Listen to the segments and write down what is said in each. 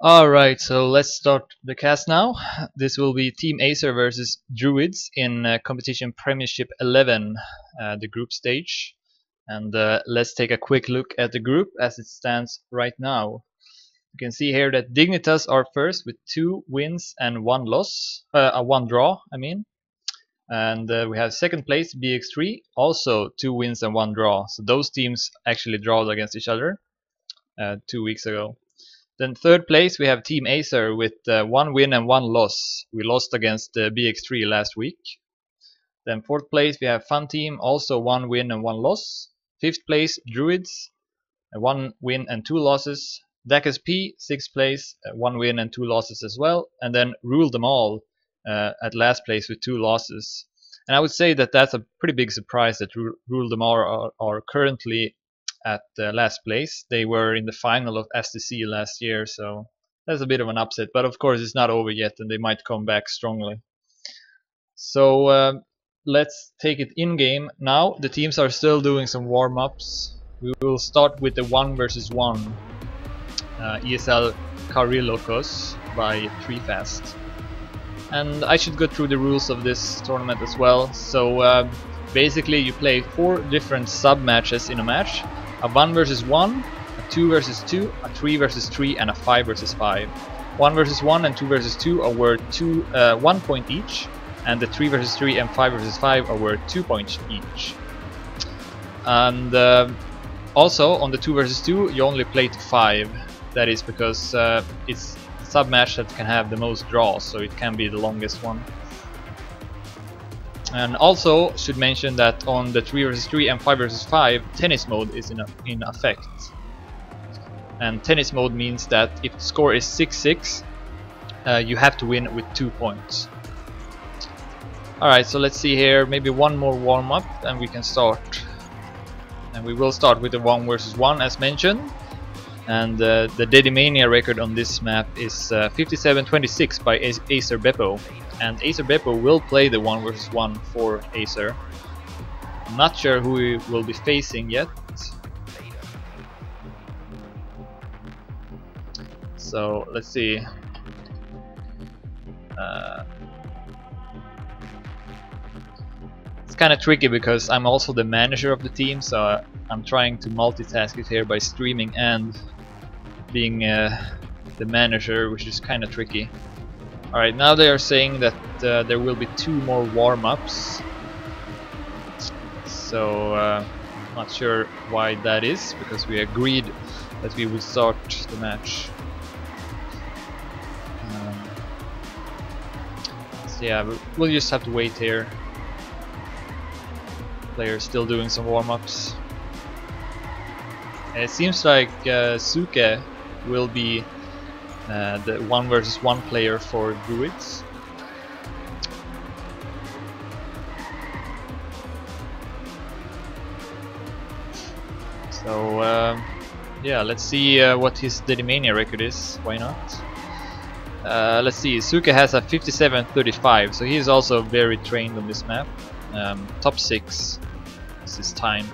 Alright, so let's start the cast now. This will be Team Acer versus Druidz in competition Premiership 11, the group stage. And let's take a quick look at the group as it stands right now. You can see here that Dignitas are first with 2 wins and 1 loss, 1 draw, I mean. And we have second place BX3, also 2 wins and 1 draw. So those teams actually drawed against each other 2 weeks ago. Then third place we have Team Acer with 1 win and 1 loss. We lost against BX3 last week. Then fourth place we have Fun Team, also 1 win and 1 loss. Fifth place Druidz, 1 win and 2 losses. Dakas P, 6th place, 1 win and 2 losses as well. And then Rule Them All at last place with 2 losses. And I would say that that's a pretty big surprise that Rule Them All are currently at last place. They were in the final of STC last year, so that's a bit of an upset. But of course it's not over yet and they might come back strongly. So let's take it in game now. The teams are still doing some warm-ups. We will start with the 1 versus 1 ESL Carilocos by 3Fast. And I should go through the rules of this tournament as well. So basically you play 4 different sub-matches in a match. A 1 versus 1, a 2 versus 2, a 3 versus 3, and a 5 versus 5. 1 versus 1 and 2 versus 2 are worth 1 point each, and the 3 versus 3 and 5 versus 5 are worth 2 points each. And also on the 2 versus 2 you only play to 5. That is because it's a sub-match that can have the most draws, so it can be the longest one. And also should mention that on the 3 versus 3 and 5 versus 5, tennis mode is in effect. And tennis mode means that if the score is 6-6, you have to win with 2 points. Alright, so let's see here, maybe one more warm-up and we can start. And we will start with the 1 versus 1 as mentioned. And the Dedimania record on this map is 57-26 by Acer Beppo. And Acer Beppo will play the 1 versus 1 for Acer. I'm not sure who we will be facing yet. So let's see. It's kind of tricky because I'm also the manager of the team, so I'm trying to multitask it here by streaming and being the manager, which is kind of tricky. Alright, now they are saying that there will be 2 more warm-ups. So not sure why that is, because we agreed that we would start the match. So yeah, we'll just have to wait here. Players still doing some warm-ups. It seems like Suke will be the 1 versus 1 player for Druidz. So yeah, let's see what his Dedimania record is. Why not? Let's see, Suke has a 57-35, so he is also very trained on this map. Top 6 is his time.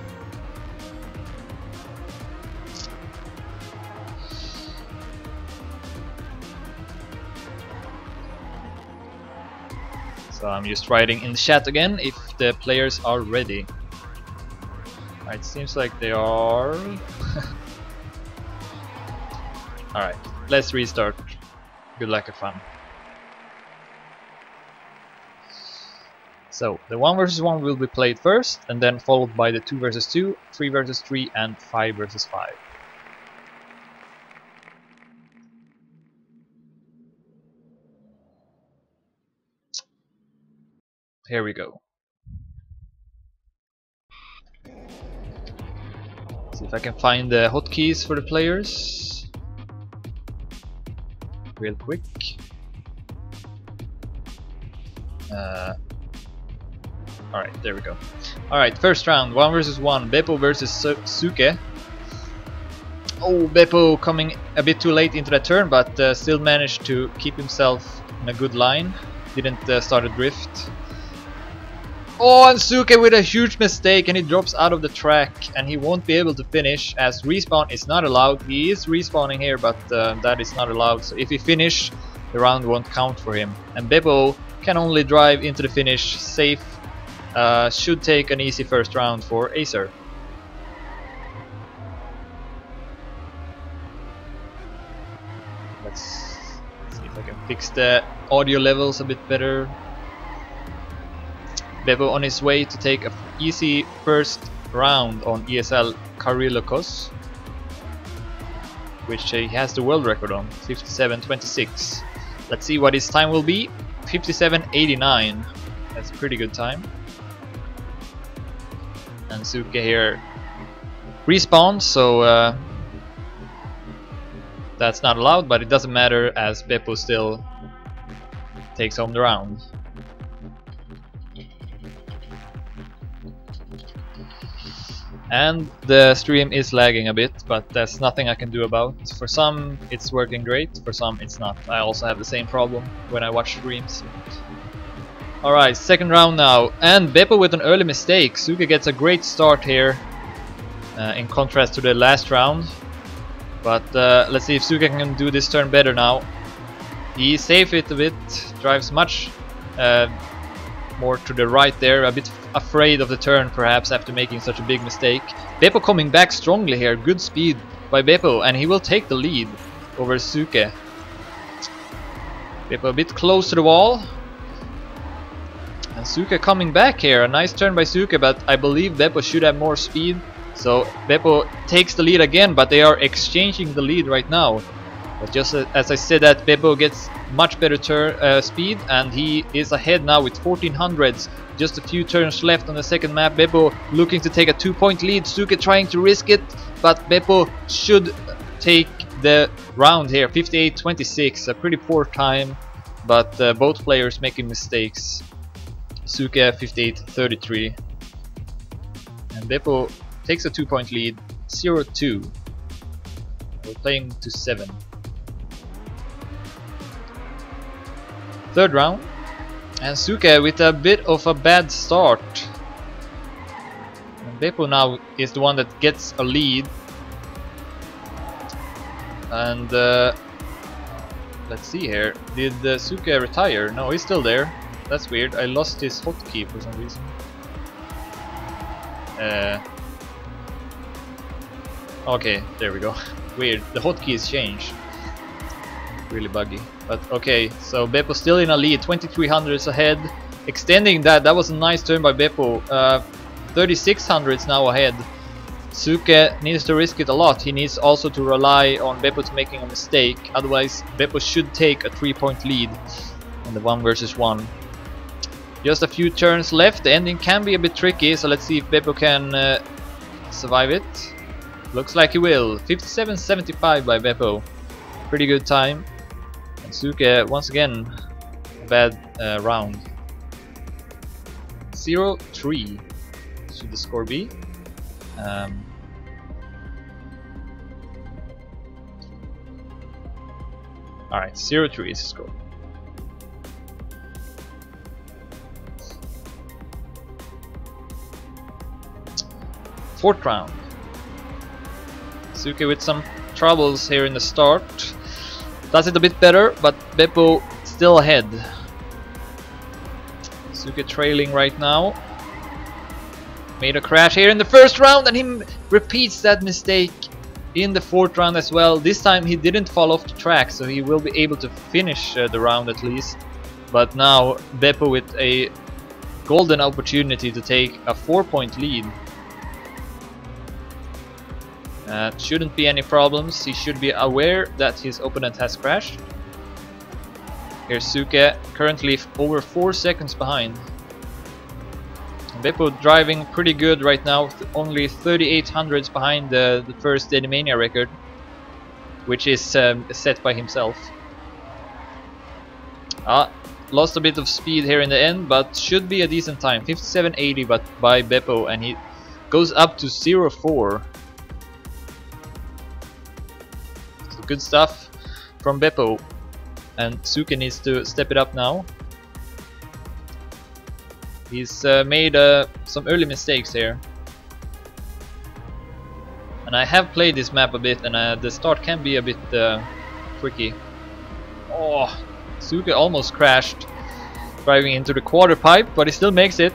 So I'm just writing in the chat again if the players are ready. Alright, seems like they are. Alright, let's restart. Good luck and fun. So the 1 versus 1 will be played first, and then followed by the 2 versus 2, 3 versus 3, and 5 versus 5. Here we go. See if I can find the hotkeys for the players real quick. Alright, there we go. Alright, first round, 1 versus 1, Beppo versus Suke. Oh, Beppo coming a bit too late into that turn, but still managed to keep himself in a good line. Didn't start a drift. Oh, and Suke with a huge mistake, and he drops out of the track, and he won't be able to finish as respawn is not allowed. He is respawning here, but that is not allowed. So if he finish, the round won't count for him. And Beppo can only drive into the finish safe. Should take an easy first round for Acer. Let's see if I can fix the audio levels a bit better. Beppo on his way to take an easy first round on ESL Karilokos, which he has the world record on, 57.26. Let's see what his time will be. 57.89. That's a pretty good time. And Suke here respawns, so that's not allowed, but it doesn't matter as Beppo still takes home the round. And the stream is lagging a bit, but that's nothing I can do about. For some it's working great, for some it's not. I also have the same problem when I watch streams. Alright, second round now, and Beppo with an early mistake. Suke gets a great start here, in contrast to the last round. But let's see if Suke can do this turn better now. He saves it a bit, drives much more to the right there, a bit afraid of the turn perhaps after making such a big mistake. Beppo coming back strongly here, good speed by Beppo, and he will take the lead over Suke. Beppo a bit close to the wall. And Suke coming back here, a nice turn by Suke, but I believe Beppo should have more speed. So Beppo takes the lead again, but they are exchanging the lead right now. But just as I said that, Beppo gets much better speed, and he is ahead now with 1400s. Just a few turns left on the second map. Beppo looking to take a 2-point lead. Suke trying to risk it, but Beppo should take the round here. 58.26, a pretty poor time, but both players making mistakes. Suke 58.33, and Beppo takes a 2-point lead, 0-2. We're playing to 7. Third round, and Suke with a bit of a bad start. And Beppo now is the one that gets a lead. And let's see here, did Suke retire? No, he's still there. That's weird, I lost his hotkey for some reason. Okay, there we go. Weird, the hotkeys changed. Really buggy. But okay, so Beppo still in a lead, 2300s ahead. Extending that, that was a nice turn by Beppo. 3600s now ahead. Suke needs to risk it a lot. He needs also to rely on Beppo to making a mistake. Otherwise, Beppo should take a 3-point lead in the 1 versus 1. Just a few turns left. The ending can be a bit tricky, so let's see if Beppo can survive it. Looks like he will. 57.75 by Beppo. Pretty good time. And Suke, once again, a bad round. 0-3 should the score be. Alright, 0-3 is the score. Fourth round. Suke with some troubles here in the start. Does it a bit better, but Beppo still ahead. Suke trailing right now. Made a crash here in the first round, and he repeats that mistake in the fourth round as well. This time he didn't fall off the track, so he will be able to finish the round at least. But now Beppo with a golden opportunity to take a 4-point lead. Shouldn't be any problems. He should be aware that his opponent has crashed. Here's Suke, currently over 4 seconds behind. Beppo driving pretty good right now, only 3800s behind the first Denimania record, which is set by himself. Lost a bit of speed here in the end, but should be a decent time. 57.80 but by Beppo, and he goes up to 0-4. So good stuff from Beppo, and Suke needs to step it up now. He's made some early mistakes here. And I have played this map a bit, and the start can be a bit tricky. Oh, Suke almost crashed driving into the quarter pipe, but he still makes it.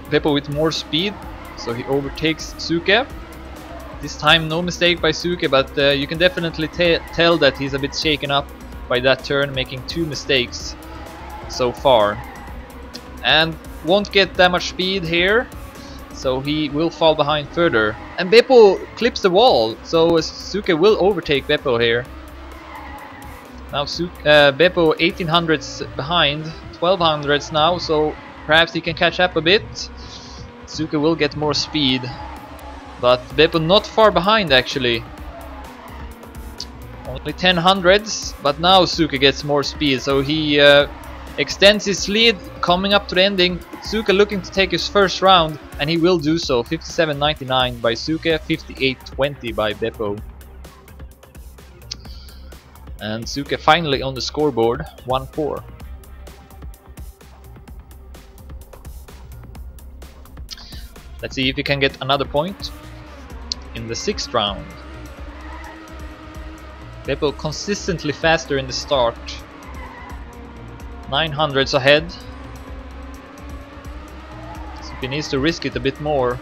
Beppo with more speed, so he overtakes Suke. This time no mistake by Suke, but you can definitely tell that he's a bit shaken up by that turn, making 2 mistakes so far. And won't get that much speed here, so he will fall behind further. And Beppo clips the wall, so Suke will overtake Beppo here. Now Beppo 1800s behind, 1200s now, so perhaps he can catch up a bit. Suke will get more speed, but Beppo not far behind actually. Only 1000s, but now Suke gets more speed, so he extends his lead, coming up to the ending. Suke looking to take his first round, and he will do so. 57.99 by Suke, 58.20 by Beppo. And Suke finally on the scoreboard, 1-4. Let's see if he can get another point in the 6th round. Beppo consistently faster in the start. 900s ahead. So he needs to risk it a bit more.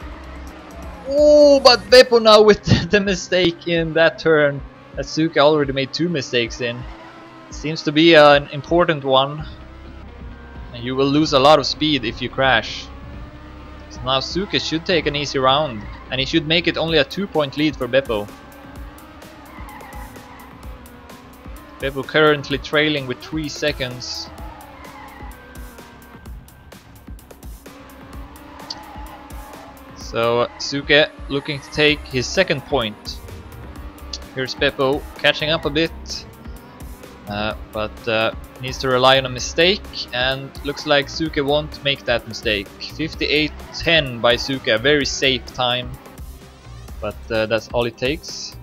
Oh, but Beppo now with the mistake in that turn that Suke already made 2 mistakes in. Seems to be an important one. And you will lose a lot of speed if you crash. So now Suke should take an easy round, and he should make it only a 2-point lead for Beppo. Beppo currently trailing with 3 seconds. So Suke looking to take his 2nd point. Here's Beppo catching up a bit, but needs to rely on a mistake, and looks like Suke won't make that mistake. 58.10 by Suke, a very safe time, but that's all it takes.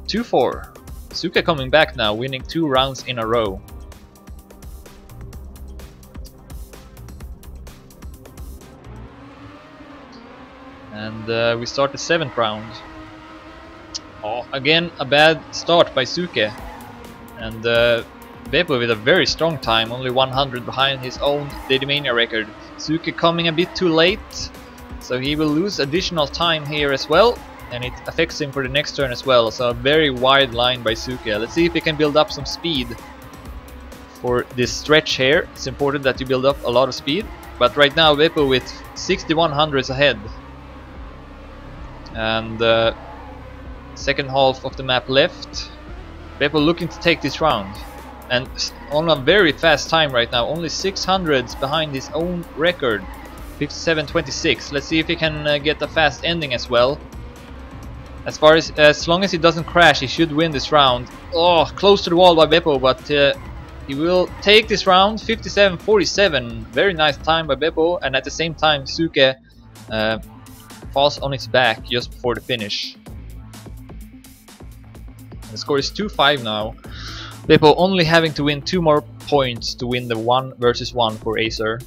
2-4. Suke coming back now, winning 2 rounds in a row. And we start the 7th round. Oh, again a bad start by Suke. And Beppo with a very strong time, only 100 behind his own Dedimania record. Suke coming a bit too late, so he will lose additional time here as well. And it affects him for the next turn as well, so a very wide line by Suke. Let's see if he can build up some speed for this stretch here. It's important that you build up a lot of speed, but right now Beppo with 6100s ahead. And 2nd half of the map left. Beppo looking to take this round, and on a very fast time right now, only 600s behind his own record, 57.26. Let's see if he can get a fast ending as well. As long as he doesn't crash, he should win this round. Oh, close to the wall by Beppo, but he will take this round. 57.47. Very nice time by Beppo, and at the same time Suke falls on its back just before the finish. The score is 2-5 now. Beppo only having to win 2 more points to win the 1 versus 1 for Acer.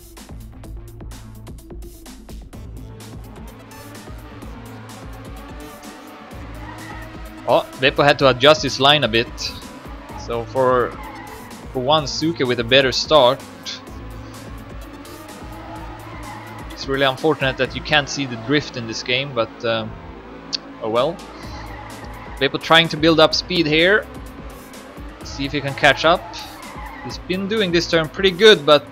Oh, Beppo had to adjust his line a bit. So for one Suke with a better start. It's really unfortunate that you can't see the drift in this game, but oh well. Beppo trying to build up speed here. See if he can catch up. He's been doing this turn pretty good, but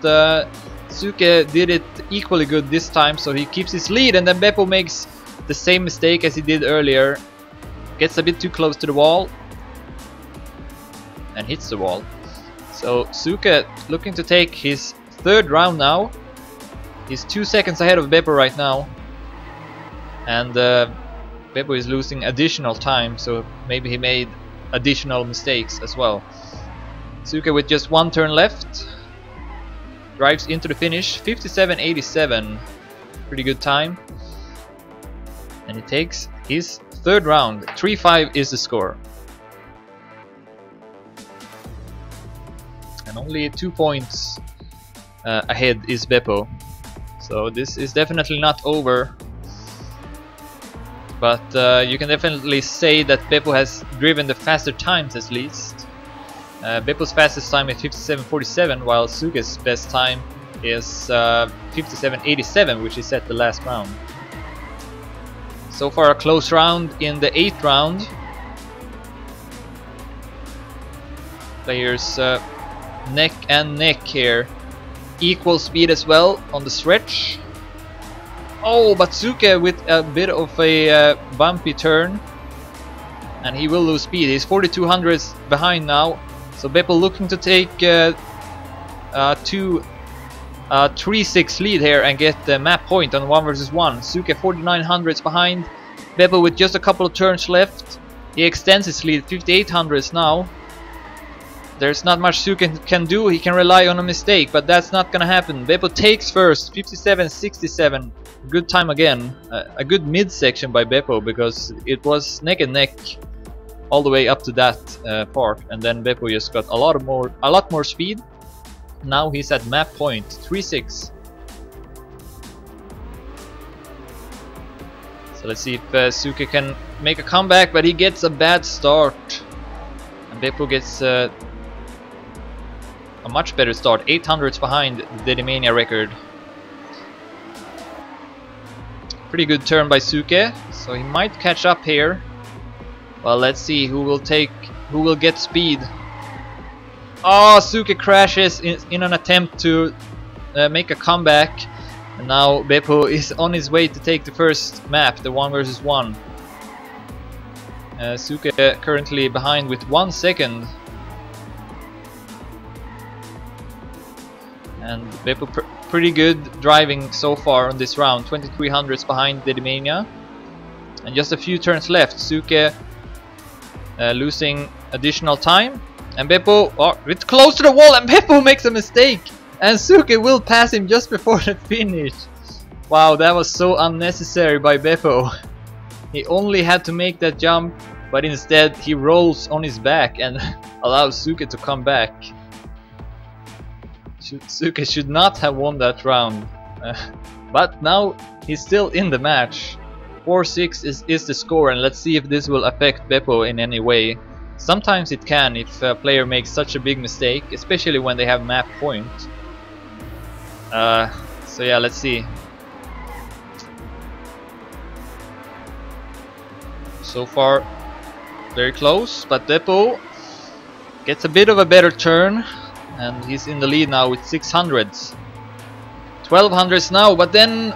Suke did it equally good this time, so he keeps his lead, and then Beppo makes the same mistake as he did earlier. Gets a bit too close to the wall and hits the wall. So Suke looking to take his 3rd round now. He's 2 seconds ahead of Beppo right now, and Beppo is losing additional time, so maybe he made additional mistakes as well. Suke with just 1 turn left drives into the finish. 57.87, pretty good time, and he takes his 3rd round. 3-5 is the score. And and only 2 points ahead is Beppo. So this is definitely not over, but you can definitely say that Beppo has driven the faster times at least. Beppo's fastest time is 57.47, while Suke's best time is 57.87, which is set the last round. So far a close round in the 8th round. Players neck and neck here. Equal speed as well on the stretch. Oh, but Suke with a bit of a bumpy turn, and he will lose speed. He's 4200s behind now. So Beppo looking to take 3-6 lead here and get the map point on 1 versus 1. Suke 4900s behind. Beppo with just a couple of turns left. He extends his lead 5800s now. There's not much Suke can do. He can rely on a mistake, but that's not gonna happen. Beppo takes first, 57.67. Good time again. A good midsection by Beppo, because it was neck and neck all the way up to that part, and then Beppo just got a lot more speed. Now he's at map point 3-6. So let's see if Suke can make a comeback, but he gets a bad start, and Beppo gets a much better start, 800s behind the Dedimania record. Pretty good turn by Suke, so he might catch up here. Well, let's see who will get speed. Oh, Suke crashes in an attempt to make a comeback, and now Beppo is on his way to take the first map, the 1 versus 1. Suke currently behind with 1 second. And Beppo pretty good driving so far on this round, 2300s behind Dedimania. And just a few turns left, Suke losing additional time. And Beppo, oh, it's close to the wall, and Beppo makes a mistake! And Suke will pass him just before the finish. Wow, that was so unnecessary by Beppo. He only had to make that jump, but instead he rolls on his back and allows Suke to come back. Suke should not have won that round, but now he's still in the match. 4-6 is the score, and let's see if this will affect Beppo in any way. Sometimes it can if a player makes such a big mistake, especially when they have map point. So yeah, let's see. So far very close, but Beppo gets a bit of a better turn, and he's in the lead now with 600s. 1200s now, but then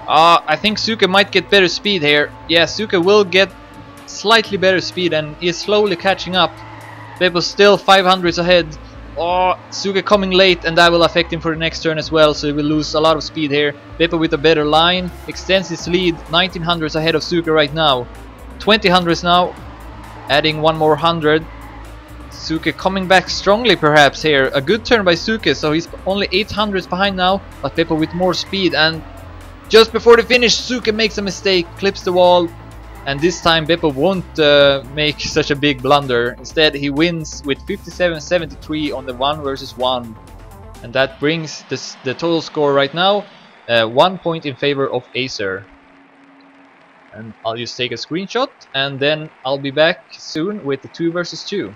I think Suke might get better speed here. Yeah, Suke will get slightly better speed and is slowly catching up. Beppo's still 500s ahead. Oh, Suke coming late, and that will affect him for the next turn as well, so he will lose a lot of speed here. Beppo with a better line extends his lead, 1900s ahead of Suke right now. 2000s now, adding 1 more 100. Suke coming back strongly perhaps here. A good turn by Suke, so he's only 800s behind now, but Beppo with more speed, and just before the finish Suke makes a mistake, clips the wall, and this time Beppo won't make such a big blunder. Instead he wins with 57.73 on the 1 versus 1, and that brings the total score right now 1 point in favor of Acer. And I'll just take a screenshot, and then I'll be back soon with the 2 versus 2.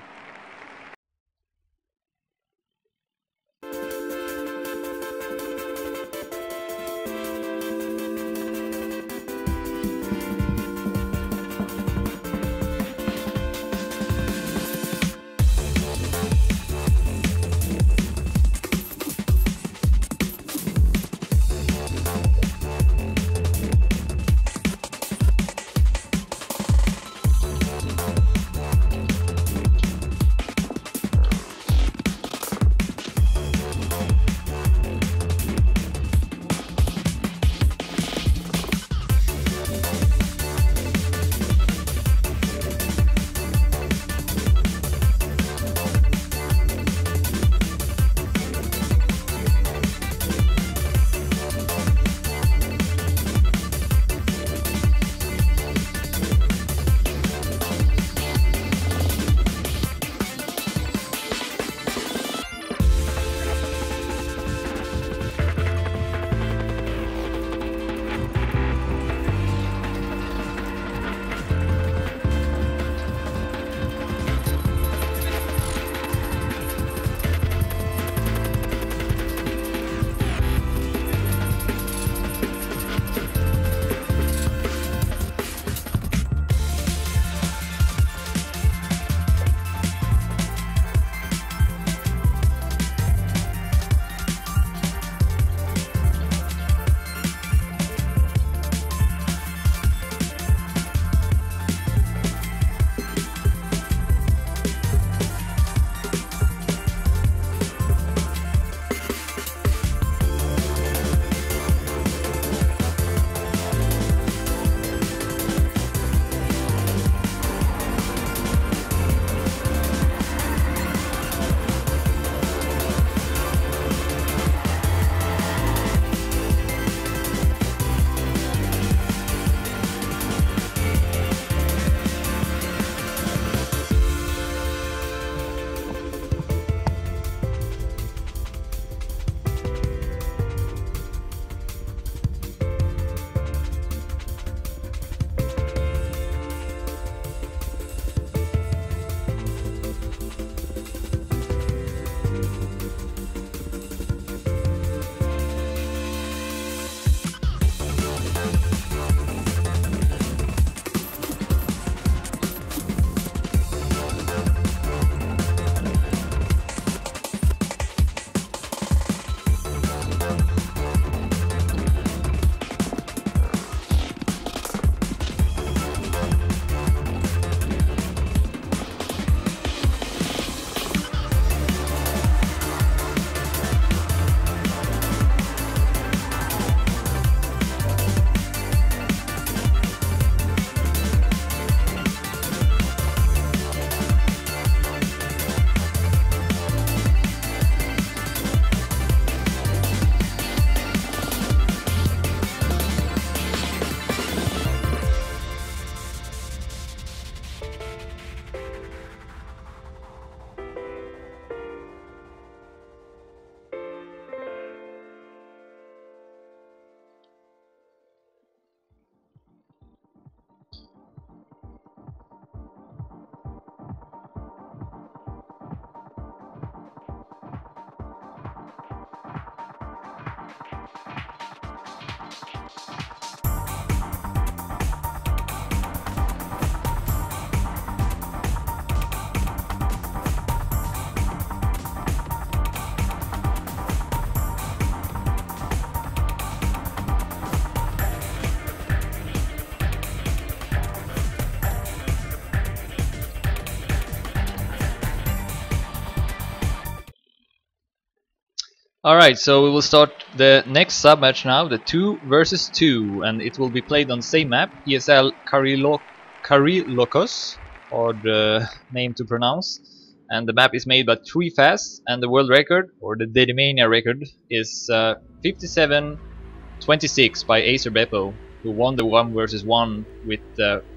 Alright, so we will start the next sub-match now, the 2 versus 2, and it will be played on the same map, ESL Karilokos, or the name to pronounce. And the map is made by 3Fast, and the world record, or the Dedimania record, is 57-26 by Acer Beppo, who won the 1 versus 1 with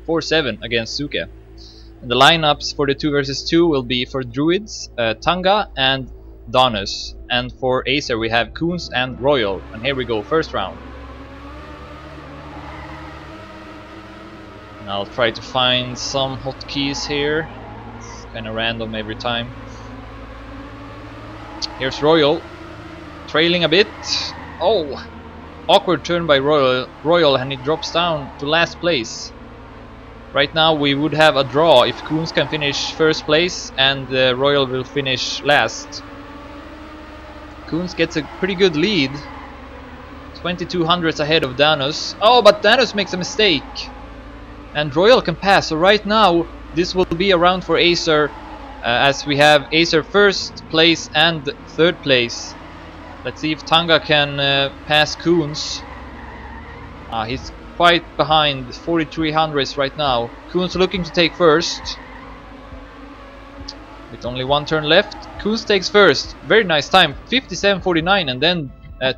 4-7 against Suke. And the lineups for the 2 versus 2 will be for Druidz, Tanga and Donus, and for Acer we have Koons and Royal. And here we go, first round. And I'll try to find some hotkeys here. It's kind of random every time. Here's Royal, trailing a bit. Oh, awkward turn by Royal, and he drops down to last place. Right now we would have a draw if Koons can finish first place and Royal will finish last. Koons gets a pretty good lead, 2200s ahead of Danus. Oh, but Danus makes a mistake and Royal can pass, so right now this will be a round for Acer, as we have Acer first place and third place. Let's see if Tanga can pass Koons. He's quite behind, 4300s right now. Koons looking to take first. With only one turn left, Koons takes first. Very nice time, 57.49, and then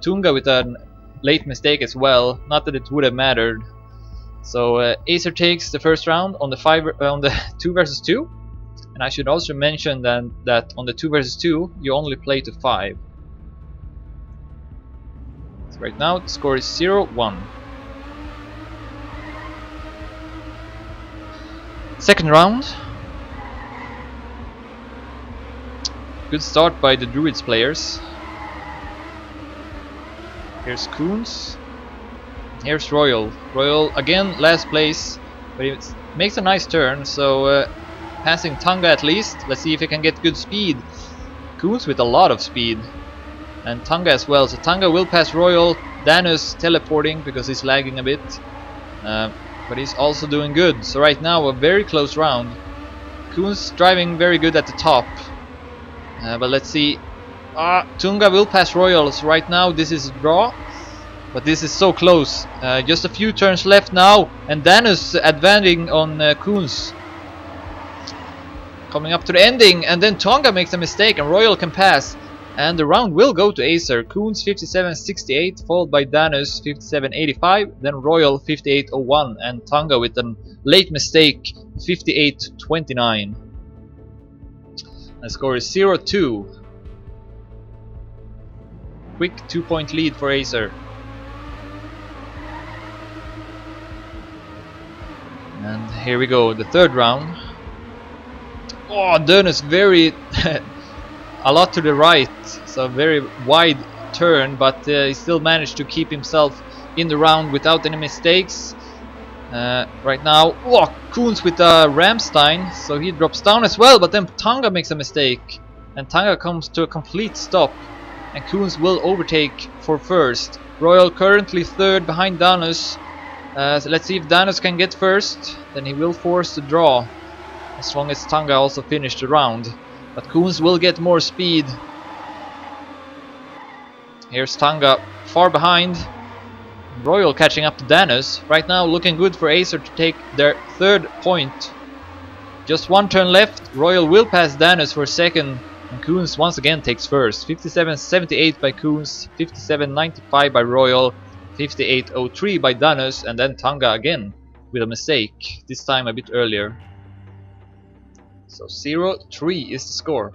Tunga with a late mistake as well. Not that it would have mattered. So Acer takes the first round on the 2 versus 2. And I should also mention that on the 2 versus 2 you only play to 5. So right now the score is 0-1. Second round. Good start by the Druidz players. Here's Koons. Here's Royal. Royal again last place, but he makes a nice turn, so passing Tanga at least. Let's see if he can get good speed. Koons with a lot of speed, and Tanga as well, so Tanga will pass Royal. Danus teleporting because he's lagging a bit, but he's also doing good. So right now a very close round. Koons driving very good at the top, but let's see. Tunga will pass Royal, so right now this is a draw, but this is so close. Just a few turns left now, and Danus advancing on Koons. Coming up to the ending, and then Tonga makes a mistake and Royal can pass, and the round will go to Acer. Koons 57.68, followed by Danus 57.85, then Royal 58.01, and Tonga with a late mistake 58.29. The score is 0-2. Quick 2-point lead for Acer. And here we go, the third round. Oh, Danus very a lot to the right, so very wide turn, but he still managed to keep himself in the round without any mistakes. Right now, Koons with Ramstein, so he drops down as well, but then Tanga makes a mistake, and Tanga comes to a complete stop, and Koons will overtake for first. Royal currently third behind Danus. So let's see if Danus can get first, then he will force the draw, as long as Tanga also finished the round. But Koons will get more speed. Here's Tanga far behind. Royal catching up to Danus. Right now looking good for Acer to take their third point. Just one turn left. Royal will pass Danus for second, and Koons once again takes first. 57.78 by Koons, 57.95 by Royal, 58.03 by Danus, and then Tanga again with a mistake, this time a bit earlier. So 0-3 is the score.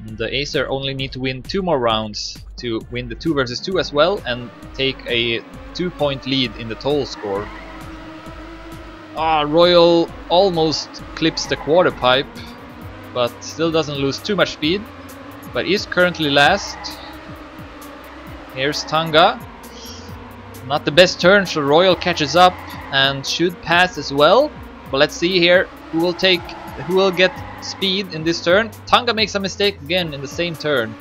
And the Acer only need to win 2 more rounds to win the 2 versus 2 as well, and take a 2-point lead in the total score. Royal almost clips the quarter pipe, but still doesn't lose too much speed, but is currently last. Here's Tanga. Not the best turn, so Royal catches up and should pass as well. But let's see here who will get speed in this turn. Tanga makes a mistake again in the same turn.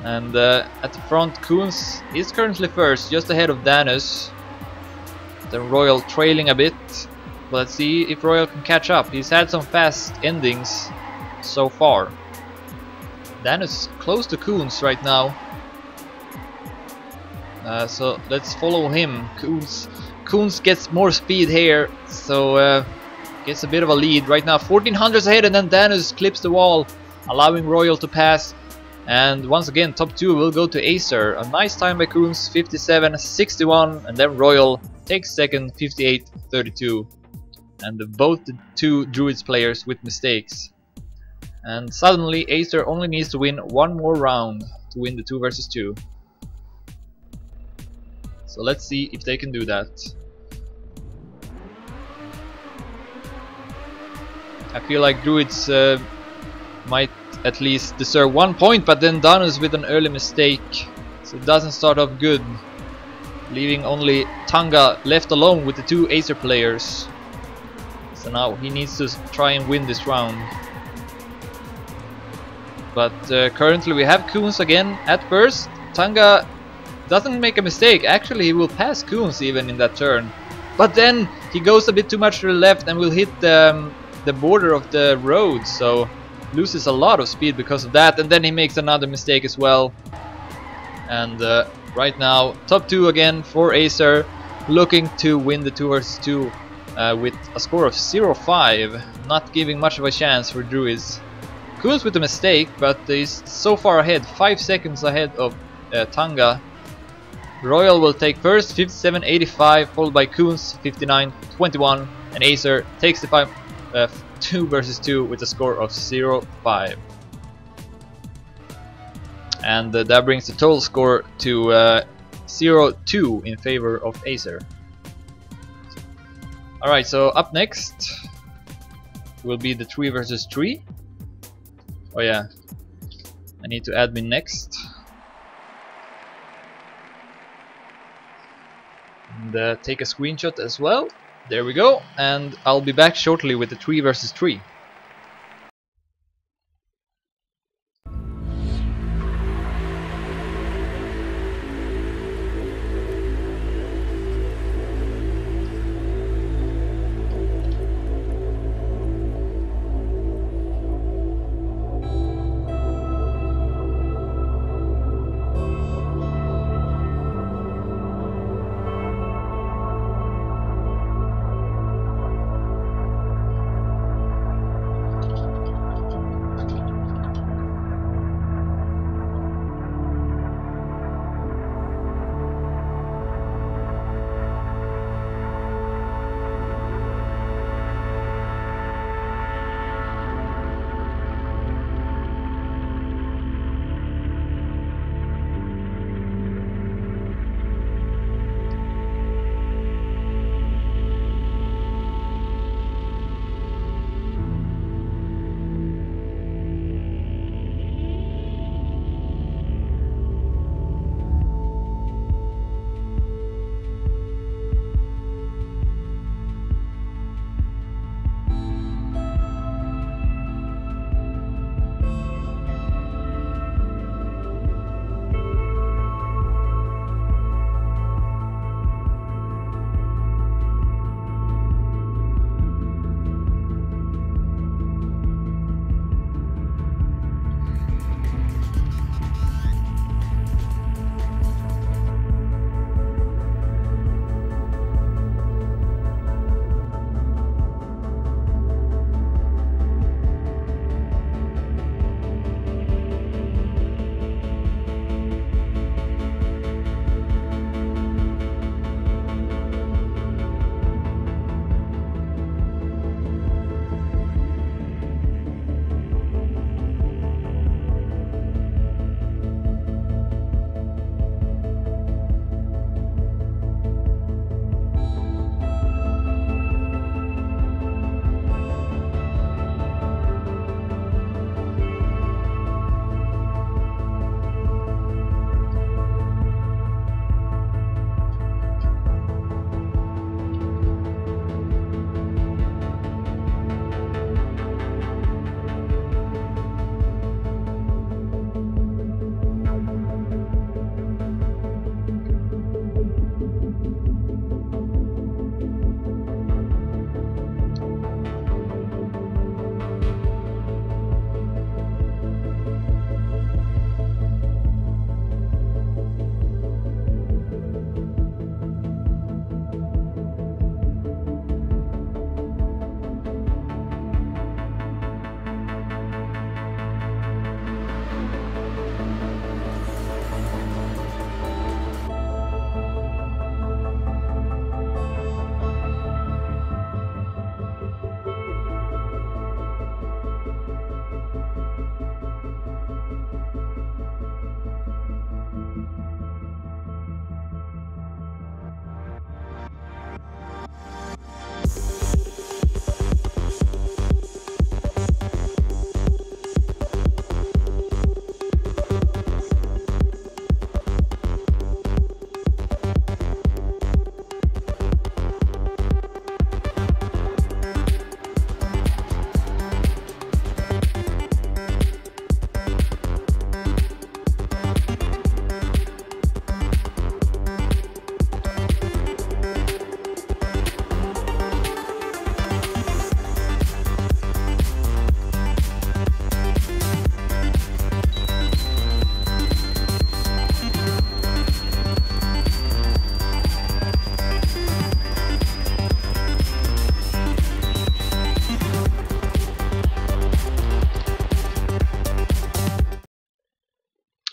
And at the front, Koons is currently first, just ahead of Danus. Then Royal trailing a bit. But let's see if Royal can catch up. He's had some fast endings. so far. Dan is close to Koons right now. So let's follow him. Koons gets more speed here, so gets a bit of a lead right now. 1400s ahead, and then Danus clips the wall, allowing Royal to pass. And once again, top 2 will go to Acer. A nice time by Koons, 57-61, and then Royal takes second, 58-32. And both the 2 Druidz players with mistakes. And suddenly Acer only needs to win one more round to win the 2 versus 2. So let's see if they can do that. I feel like Druidz might at least deserve 1 point, but then Danus with an early mistake, so it doesn't start off good, leaving only Tanga left alone with the 2 Acer players. So now he needs to try and win this round. But currently we have Koons again at first. Tanga doesn't make a mistake. Actually, he will pass Koons even in that turn. But then he goes a bit too much to the left and will hit the border of the road, so loses a lot of speed because of that. And then he makes another mistake as well. And right now, top 2 again for Acer, looking to win the 2 versus 2 with a score of 0-5, not giving much of a chance for Druidz. Koons with a mistake, but he's so far ahead, 5 seconds ahead of Tanga. Royal will take first, 57-85, followed by Koons, 59-21, and Acer takes the 2 versus 2 with a score of 0-5. And that brings the total score to 0-2 in favor of Acer. Alright, so up next will be the 3 versus 3. Oh yeah, I need to admin next. And take a screenshot as well. There we go, and I'll be back shortly with the 3 versus 3.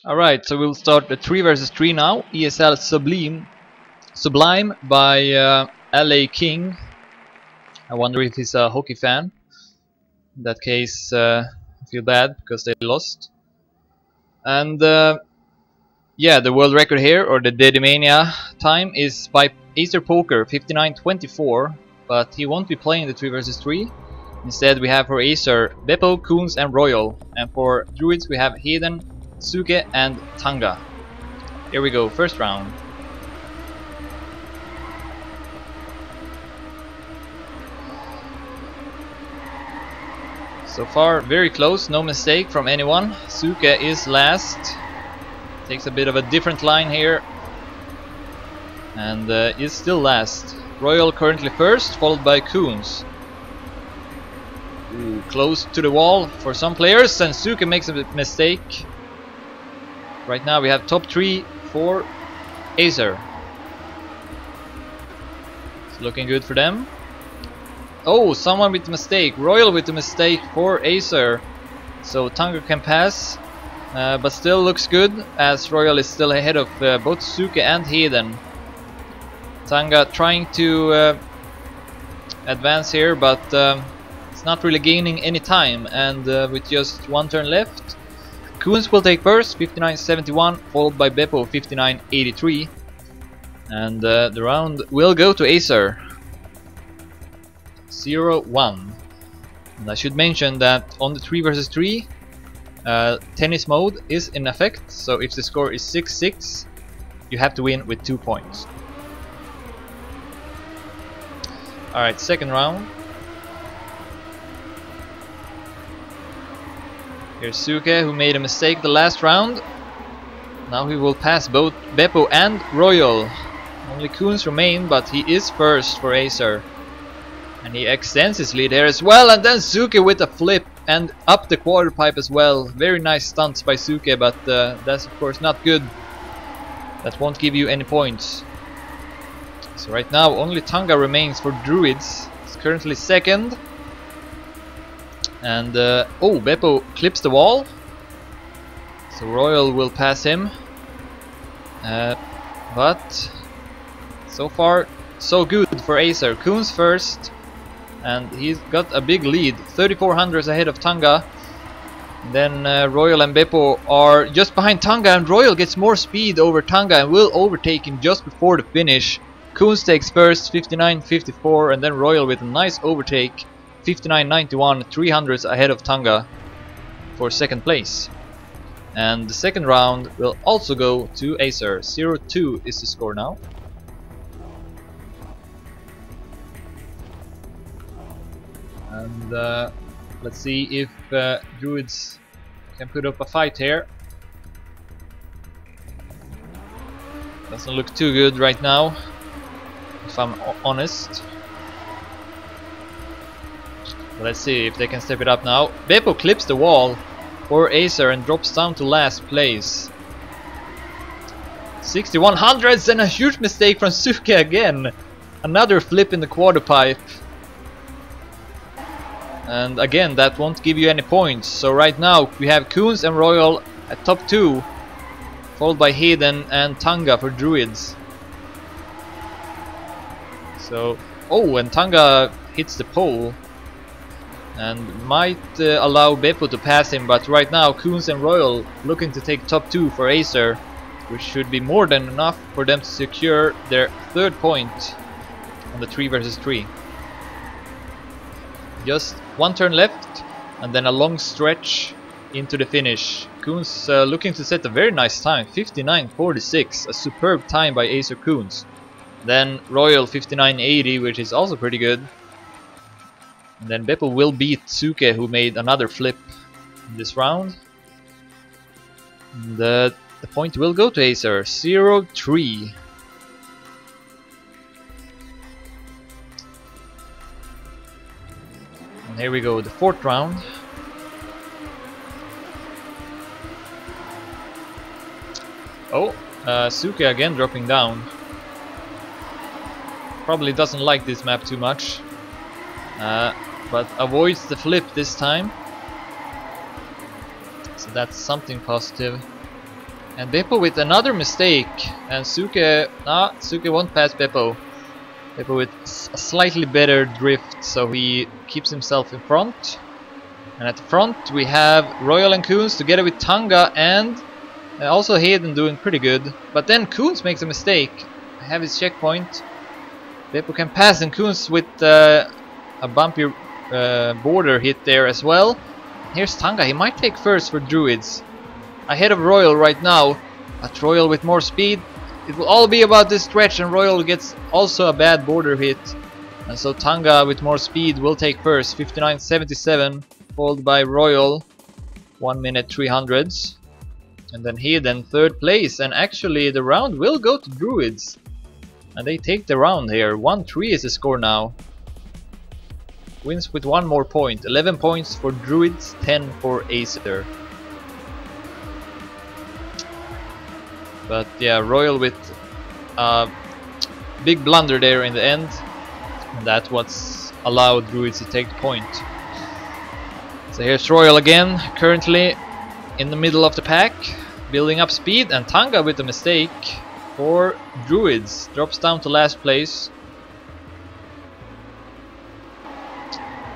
Alright, so we'll start the 3 versus 3 now. ESL Sublime by LA King. I wonder if he's a hockey fan. In that case, I feel bad because they lost. And yeah, the world record here, or the Dedimania time, is by Acer Poker, 59.24. But he won't be playing the 3 versus 3. Instead, we have for Acer Beppo, Koons, and Royal. And for Druidz, we have Hayden, Suke, and Tanga. Here we go, first round. So far, very close, no mistake from anyone. Suke is last. Takes a bit of a different line here. And is still last. Royal currently first, followed by Koons. Ooh, close to the wall for some players, and Suke makes a mistake. Right now we have top 3 for Acer. It's looking good for them. Oh, someone with a mistake. Royal with a mistake for Acer. So Tanga can pass, but still looks good, as Royal is still ahead of both Suke and Hayden. Tanga trying to advance here, but it's not really gaining any time, and with just one turn left, Koons will take first, 59.71, followed by Beppo, 59.83, and the round will go to Acer. 0-1. And I should mention that on the 3 versus 3, tennis mode is in effect, so if the score is 6-6, you have to win with 2 points. Alright, second round. Here's Suke, who made a mistake the last round. Now he will pass both Beppo and Royal. Only Koons remain, but he is first for Acer. And he extends his lead here as well, and then Suke with a flip and up the quarter pipe as well. Very nice stunts by Suke, but that's of course not good. That won't give you any points. So right now only Tanga remains for Druidz. He's currently second. And oh, Beppo clips the wall. So Royal will pass him. But so far so good for Acer. Koons first. And he's got a big lead, 3400s ahead of Tanga. Then Royal and Beppo are just behind Tanga, and Royal gets more speed over Tanga and will overtake him just before the finish. Koons takes first, 59.54, and then Royal with a nice overtake, 59.91, 300s ahead of Tanga for second place. And the second round will also go to Acer. 0-2 is the score now. And let's see if Druidz can put up a fight here. Doesn't look too good right now, if I'm honest. But let's see if they can step it up now. Beppo clips the wall for Acer and drops down to last place. 6100s, and a huge mistake from Suke again. Another flip in the quarter pipe. And again, that won't give you any points. So right now we have Koons and Royal at top 2, followed by Hayden and Tanga for Druidz. So, oh, and Tanga hits the pole and might allow Beppo to pass him, but right now Koons and Royal looking to take top 2 for Acer, which should be more than enough for them to secure their third point on the 3 versus 3. Just one turn left, and then a long stretch into the finish. Koons looking to set a very nice time, 59.46, a superb time by Acer Koons. Then Royal 59.80, which is also pretty good. And then Beppo will beat Suke, who made another flip in this round. And the point will go to Acer, 0-3. And here we go, the fourth round. Oh, Suke again dropping down. Probably doesn't like this map too much, but avoids the flip this time. So that's something positive. And Beppo with another mistake, and Suke won't pass Beppo. Beppo with a slightly better drift, so he keeps himself in front. And at the front we have Royal and Koons together with Tanga, and also Hayden doing pretty good. But then Koons makes a mistake. I have his checkpoint. Beppo can pass, and Koons with a bumpy border hit there as well. Here's Tanga, he might take first for Druidz. Ahead of Royal right now, but Royal with more speed. It will all be about this stretch, and Royal gets also a bad border hit. And so Tanga with more speed will take first, 59.77, followed by Royal, 1 minute 300s. And then Hayden third place, and actually the round will go to Druidz. And they take the round here, 1-3 is the score now. Wins with 1 more point, 11 points for Druidz, 10 for Acer. But yeah, Royal with a big blunder there in the end. And that's what's allowed Druidz to take the point. So here's Royal again, currently in the middle of the pack, building up speed, and Tanga with a mistake for Druidz. Drops down to last place.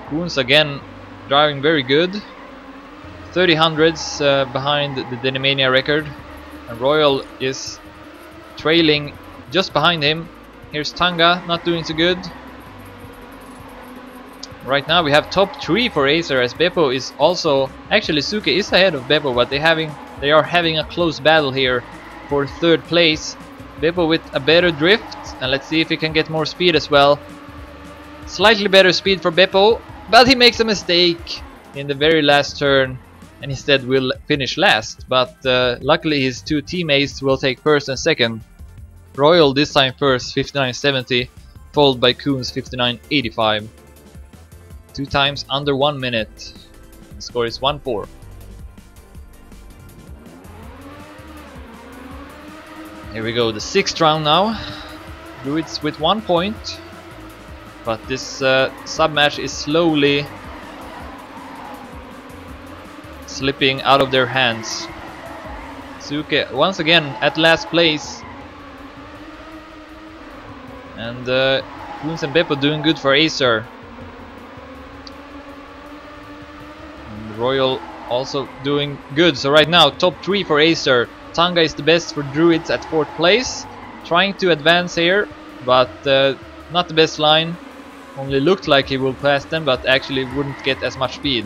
Koons again driving very good. 30 hundreds behind the Denimania record. And Royal is trailing just behind him. Here's Tanga, not doing so good. Right now we have top 3 for Acer, as Beppo is also... Actually Suke is ahead of Beppo, but they are having a close battle here for third place. Beppo with a better drift, and let's see if he can get more speed as well. Slightly better speed for Beppo, but he makes a mistake in the very last turn, and instead will finish last. But luckily his 2 teammates will take first and second. Royal this time first, 59.70, followed by Koons 59.85. 2 times under 1 minute. The score is 1-4. Here we go, the 6th round now. Druidz with 1 point, but this sub-match is slowly slipping out of their hands. Suke once again at last place, and Koons and Beppo doing good for Acer. And Royal also doing good, so right now top 3 for Acer. Tanga is the best for Druidz at 4th place, trying to advance here, but not the best line. Only looked like he will pass them, but actually wouldn't get as much speed.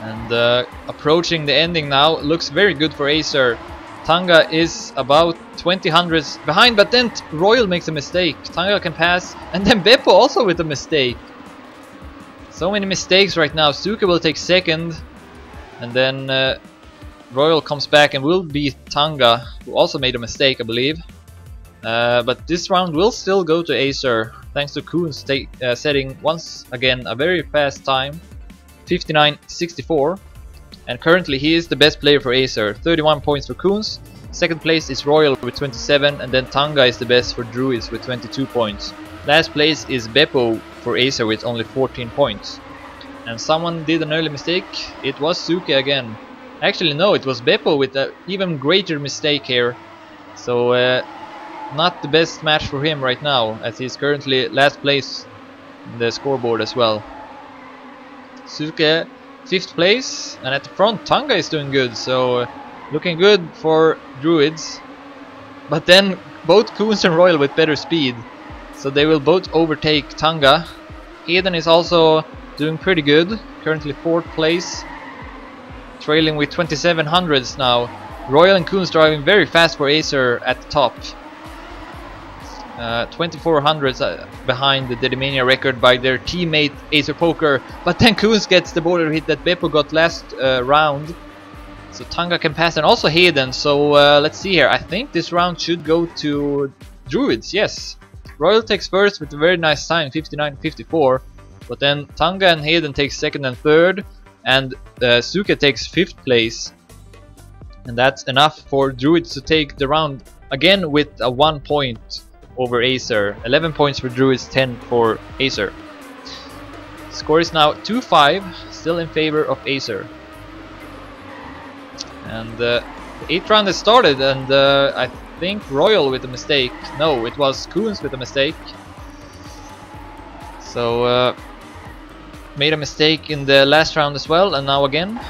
And approaching the ending now, looks very good for Acer. Tanga is about 20 hundredths behind, but then Royal makes a mistake. Tanga can pass, and then Beppo also with a mistake. So many mistakes right now. Suke will take second, and then Royal comes back and will beat Tanga, who also made a mistake, I believe. But this round will still go to Acer, thanks to Koons setting once again a very fast time, 59.64. And currently he is the best player for Acer, 31 points for Koons. Second place is Royal with 27, and then Tanga is the best for Druidz with 22 points. Last place is Beppo for Acer with only 14 points. And someone did an early mistake. It was Suke again. Actually no, it was Beppo with an even greater mistake here. So not the best match for him right now, as he's currently last place in the scoreboard as well. Suke 5th place, and at the front Tanga is doing good, so looking good for Druidz. But then both Koons and Royal with better speed, so they will both overtake Tanga. Eden is also doing pretty good, currently 4th place, trailing with 27 hundredths now. Royal and Koons driving very fast for Acer at the top. 24 hundredths behind the Denimania record by their teammate Acer Poker, but then Koons gets the border hit that Beppo got last round. So Tanga can pass, and also Hayden, so let's see here. I think this round should go to Druidz, yes. Royal takes first with a very nice time, 59.54, but then Tanga and Hayden take second and third, and Suke takes 5th place. And that's enough for Druidz to take the round again with a 1 point over Acer. 11 points for Druidz, 10 for Acer. Score is now 2-5, still in favor of Acer. And the 8th round has started, and I think Royal with a mistake. No, it was Koons with a mistake. So made a mistake in the last round as well, and now again.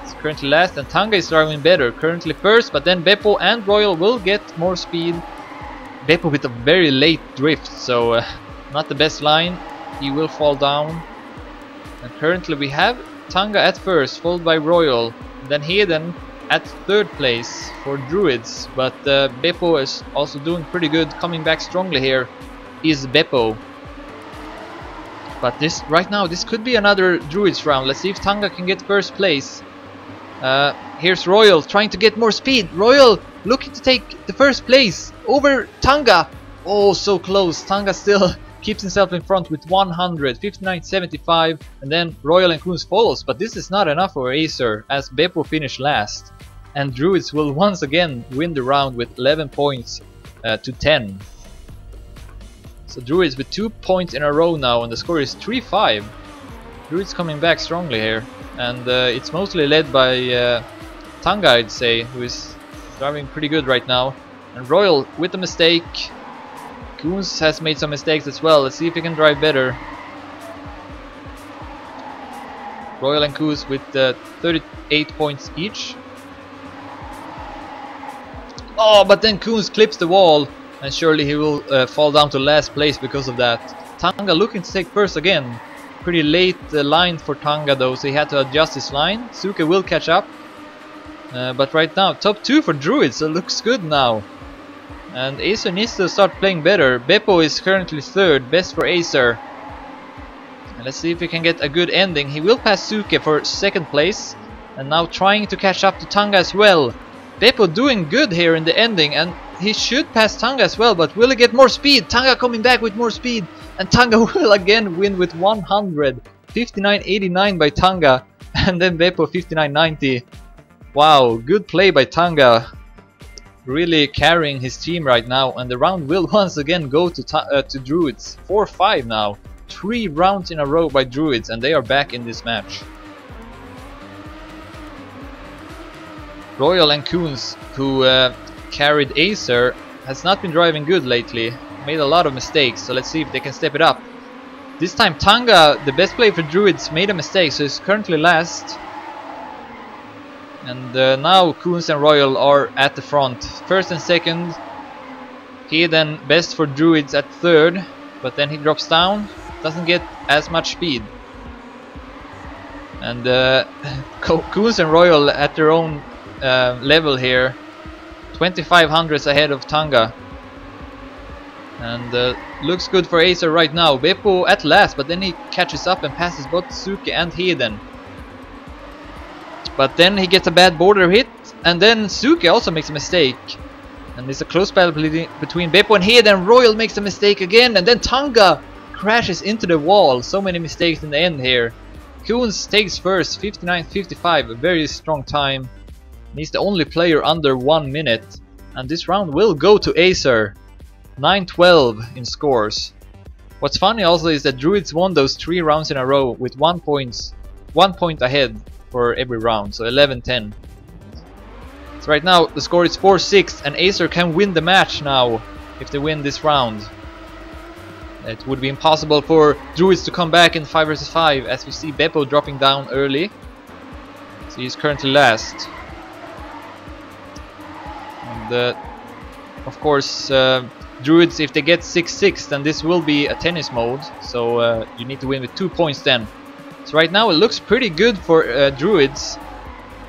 It's currently last, and Tanga is driving better. Currently first, but then Beppo and Royal will get more speed. Beppo with a very late drift, so not the best line. He will fall down. And currently we have Tanga at first, followed by Royal. Then Heden at 3rd place for Druidz, but Beppo is also doing pretty good, coming back strongly here is Beppo. But this right now, this could be another Druidz round. Let's see if Tanga can get 1st place. Here's Royal trying to get more speed. Royal looking to take the 1st place over Tanga. Oh, so close. Tanga still keeps himself in front with 100, 59.75, and then Royal and Koons follows. But this is not enough for Acer, as Beppo finished last. And Druidz will once again win the round with 11 points to 10. So Druidz with 2 points in a row now, and the score is 3-5. Druidz coming back strongly here, and it's mostly led by Tanga, I'd say, who is driving pretty good right now. And Royal with a mistake. Koons has made some mistakes as well. Let's see if he can drive better. Royal and Koons with 38 points each. Oh, but then Koons clips the wall, and surely he will fall down to last place because of that. Tanga looking to take 1st again. Pretty late line for Tanga though, so he had to adjust his line. Suke will catch up. But right now, top 2 for Druidz, so looks good now. And Acer needs to start playing better. Beppo is currently 3rd, best for Acer. And let's see if he can get a good ending. He will pass Suke for 2nd place. And now trying to catch up to Tanga as well. Beppo doing good here in the ending, and he should pass Tanga as well, but will he get more speed? Tanga coming back with more speed, and Tanga will again win with 100. 59.89 by Tanga, and then Beppo 59.90. Wow, good play by Tanga. Really carrying his team right now, and the round will once again go to Druidz. 4-5 now. 3 rounds in a row by Druidz, and they are back in this match. Royal and Koons, who carried Acer, has not been driving good lately. Made a lot of mistakes, so let's see if they can step it up. This time Tanga, the best player for Druidz, made a mistake, so he's currently last. And now Koons and Royal are at the front, 1st and 2nd. Heden best for Druidz at 3rd, but then he drops down, doesn't get as much speed. And Koons and Royal at their own level here, 2500s ahead of Tanga. And looks good for Acer right now. Beppo at last, but then he catches up and passes both Suke and Heden. But then he gets a bad border hit, and then Suke also makes a mistake. And it's a close battle between Beppo and Heden. Royal makes a mistake again, and then Tanga crashes into the wall. So many mistakes in the end here. Koons takes 1st, 59.55, a very strong time. He's the only player under 1 minute. And this round will go to Acer. 9-12 in scores. What's funny also is that Druidz won those 3 rounds in a row with 1 point ahead for every round, so 11-10. So right now the score is 4-6, and Acer can win the match now if they win this round. It would be impossible for Druidz to come back in 5 vs 5, as we see Beppo dropping down early. So he's currently last. And of course Druidz, if they get 6-6, then this will be a tennis mode, so you need to win with 2 points then. So right now it looks pretty good for Druidz.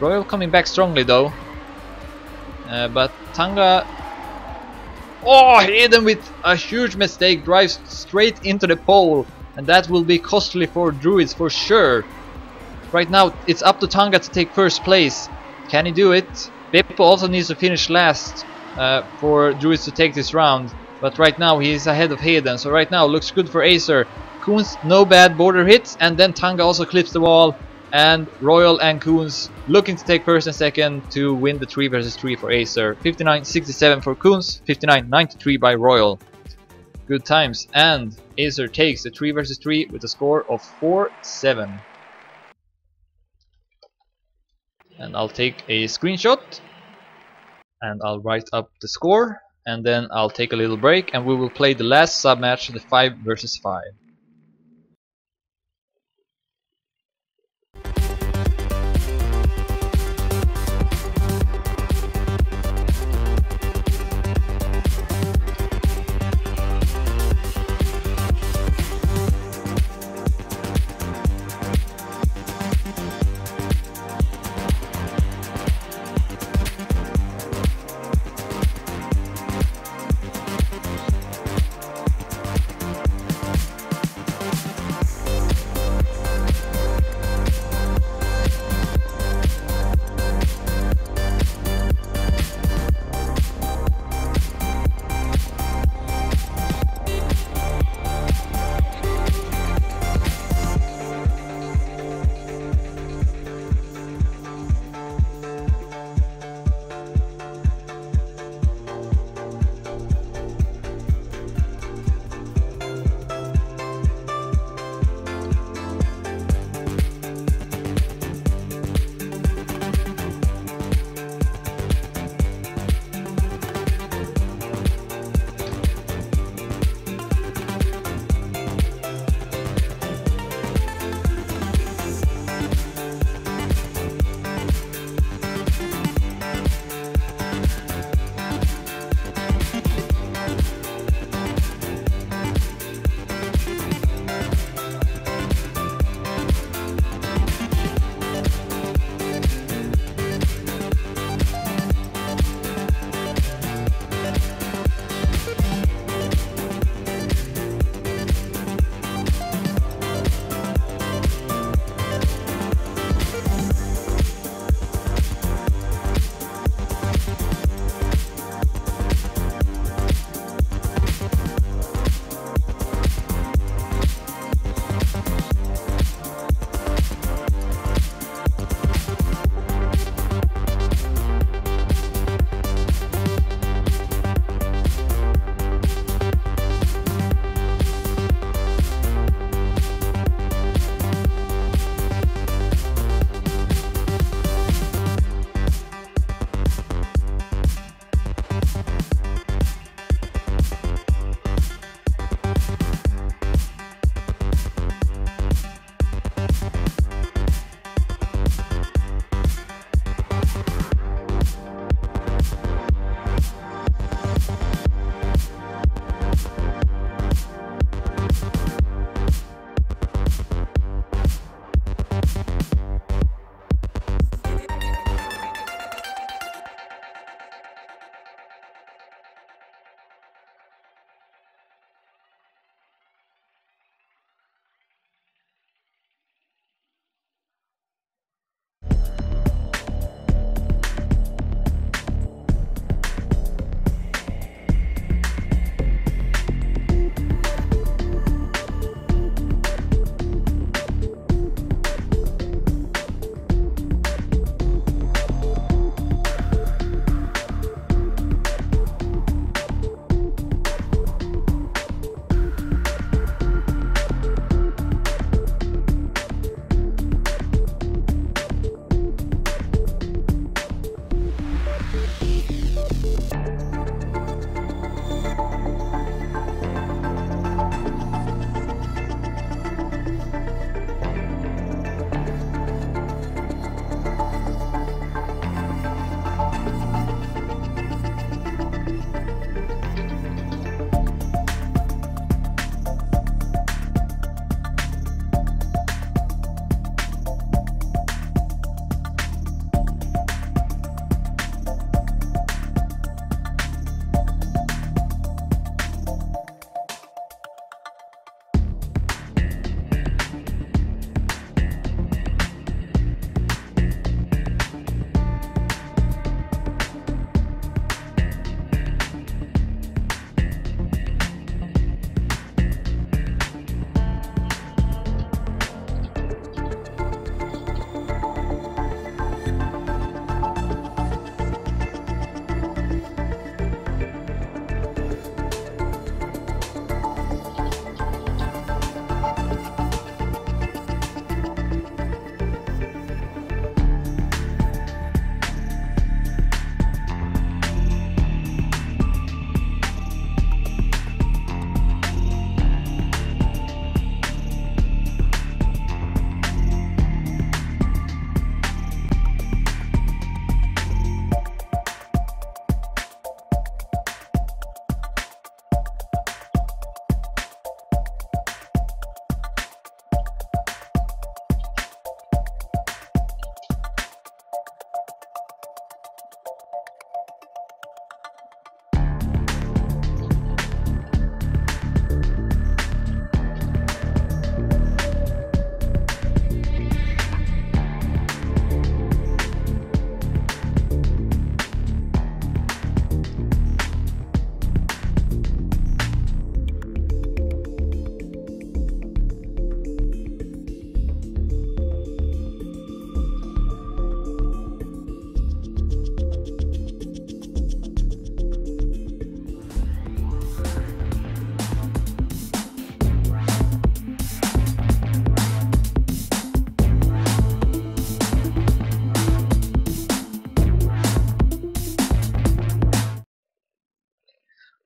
Royal coming back strongly though. But Tanga... Oh, Heden with a huge mistake drives straight into the pole. And that will be costly for Druidz for sure. Right now it's up to Tanga to take 1st place. Can he do it? Beppo also needs to finish last for Druidz to take this round. But right now he is ahead of Heden. So right now looks good for Acer. Koons, no bad border hits, and then Tanga also clips the wall, and Royal and Koons looking to take 1st and 2nd to win the 3 vs 3 for Acer. 59.67 for Koons, 59.93 by Royal. Good times, and Acer takes the 3 vs 3 with a score of 4-7. and I'll take a screenshot and I'll write up the score, and then I'll take a little break and we will play the last sub match, the 5 versus 5.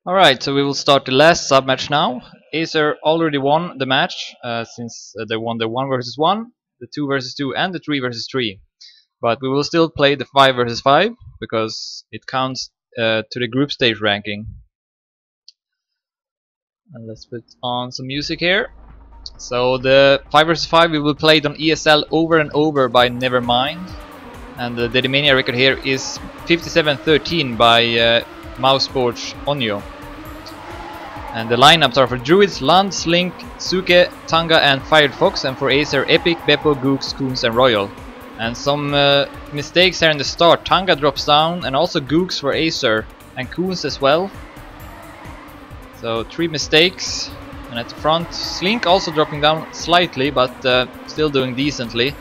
Alright, so we will start the last sub-match now. Acer already won the match, since they won the 1 versus 1, the 2 versus 2, and the 3 versus 3. But we will still play the 5 versus 5, because it counts to the group stage ranking. And let's put on some music here. So the 5 vs 5 we will play it on ESL Over and Over by Nevermind, and the Dedimania record here is 57-13 by Mousesports Onyo. And the lineups are for Druidz, Land, Slink, Suke, Tanga and Firefox, and for Acer Epic, Beppo, Gooks, Koons and Royal. And some mistakes here in the start. Tanga drops down, and also Gooks for Acer, and Koons as well. So 3 mistakes. And at the front, Slink also dropping down slightly, but still doing decently.